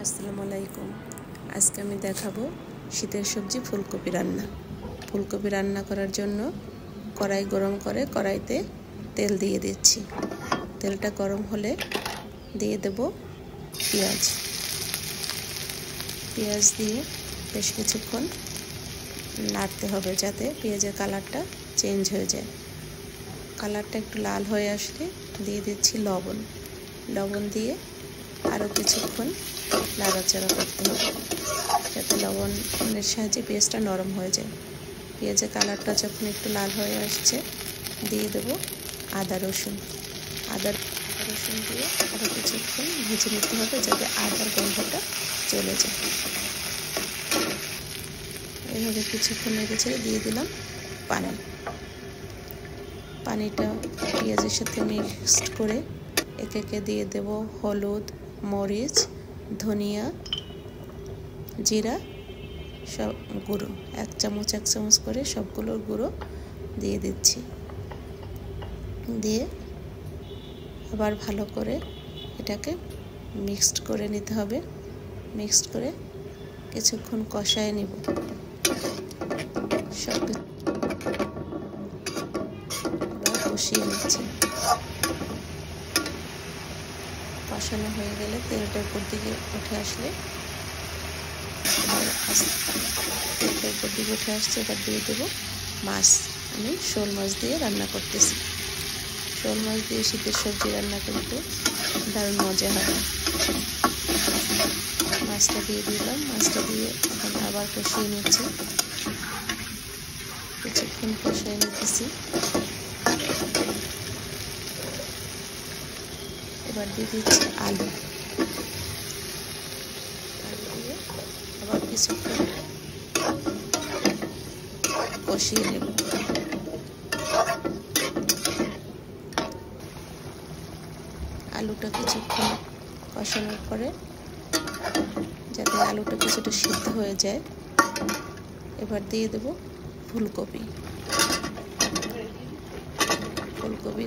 আসসালামু আলাইকুম। আজকে আমি দেখাবো শীতের সবজি ফুলকপি রান্না। ফুলকপি রান্না করার জন্য কড়াই গরম করে কড়াইতে তেল দিয়ে দিচ্ছি। তেলটা গরম হলে দিয়ে দেব পেঁয়াজ। পেঁয়াজ দিয়ে বেশ কিছুক্ষণ নাড়তে হবে যাতে পেঁয়াজের কালারটা চেঞ্জ হয়ে যায়। কালারটা একটু লাল হয়ে আসলে দিয়ে দিচ্ছি লবণ। লবণ দিয়ে আরও কিছুক্ষণ নাড়াচাড়া করতে হবে যাতে লবণের সাহায্যে পেঁয়াজটা নরম হয়ে যায়। পেঁয়াজের কালারটা যখন একটু লাল হয়ে আসছে দিয়ে দেব আদা রসুন দিয়ে আরও কিছুক্ষণ ভেজে নিতে হবে যাতে আদার গন্ধটা চলে যায়। এইভাবে কিছুক্ষণ নেড়ে ছেড়ে দিয়ে দিলাম পানিটা পেঁয়াজের সাথে মিক্সড করে একে একে দিয়ে দেব হলুদ, মরিচ, ধনিয়া, জিরা সব গুঁড়ো এক চামচ করে সবগুলোর গুঁড়ো দিয়ে দিচ্ছি। দিয়ে আবার ভালো করে এটাকে মিক্সড করে নিতে হবে। মিক্সড করে কিছুক্ষণ কষায় নিব। সব কষিয়ে নিচ্ছি। কষানো হয়ে গেলে তেলটা উপর দিকে উঠে আসলে এবার দিয়ে দেবো মাছ। আমি শোল মাছ দিয়ে রান্না করতেছি। শোল মাছ দিয়ে শীতের সবজি রান্না কিন্তু দারুণ মজা হয়। মাছটা দিয়ে দিলাম। মাছটা দিয়ে এখন আবার কষিয়ে নিচ্ছি। কিছুক্ষণ কষিয়ে নিতেছি। এবার দিয়ে দিচ্ছি আলু দিয়ে আবার কিছুক্ষণ কষিয়ে নেব। আলুটা কিছুক্ষণ কষানোর পরে যাতে আলুটা কিছুটা সিদ্ধ হয়ে যায় এবার দিয়ে দেব ফুলকপি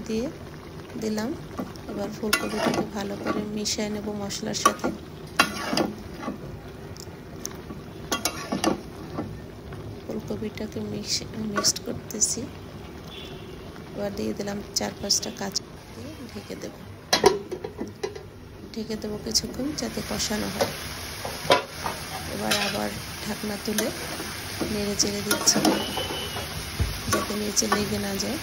দিয়ে দিলাম। এবার ফুলকপিটাকে ভালো করে মিশিয়ে নেব মশলার সাথে। ফুলকপিটাকে মিক্সড করতেছি। এবার দিয়ে দিলাম 4-5টা কাঁচা দিয়ে ঢেকে দেবো কিছুক্ষণ যাতে কষানো হয়। এবার আবার ঢাকনা তুলে নেড়ে চেড়ে দিচ্ছি যাতে নিচে লেগে না যায়।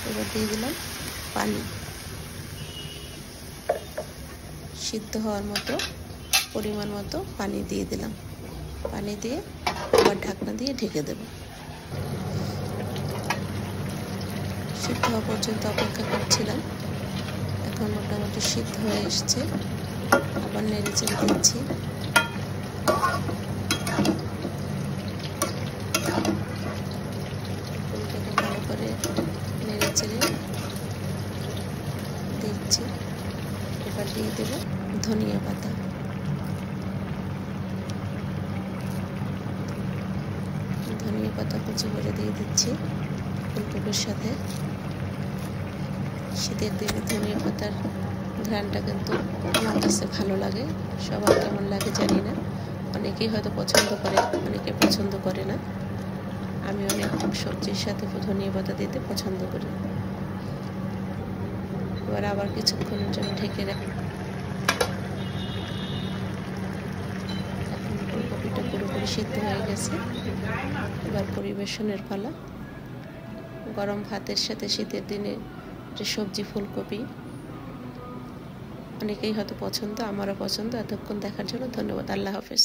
এবার দিয়ে দিলাম পানি। সিদ্ধ হওয়ার মতো পরিমাণ মতো পানি দিয়ে দিলাম। পানি দিয়ে আবার ঢাকনা দিয়ে ঢেকে দেব। সিদ্ধ হওয়া পর্যন্ত অপেক্ষা করছিলাম। এখন মোটামুটি সিদ্ধ হয়ে এসছে। আবার নেড়ে চেড়ে দিচ্ছি। ফুলটাকে ভালো করে নেড়ে চেড়ে দিচ্ছি। এবার দিয়ে দেব ধনিয়া পাতা। ধনিয়া পাতা কুচি করে দিয়ে দিচ্ছি ফুলকপির সাথে। শীতের দিনে ধনিয়া পাতার ঘ্রাণটা কিন্তু আমার কাছে ভালো লাগে। সবার কেমন লাগে জানি না। অনেকেই হয়তো পছন্দ করে, অনেকে পছন্দ করে না। আমি অনেক সবজির সাথে ধনিয়া পাতা দিতে পছন্দ করি। এবার আবার কিছুক্ষণের জন্য ঢেকে রাখি। এখন ফুলকপিটা পুরোপুরি সিদ্ধ হয়ে গেছে। এবার পরিবেশনের পালা। গরম ভাতের সাথে শীতের দিনে যে সবজি ফুলকপি অনেকেই হয়তো পছন্দ, আমারও পছন্দ। এতক্ষণ দেখার জন্য ধন্যবাদ। আল্লাহ হাফেজ।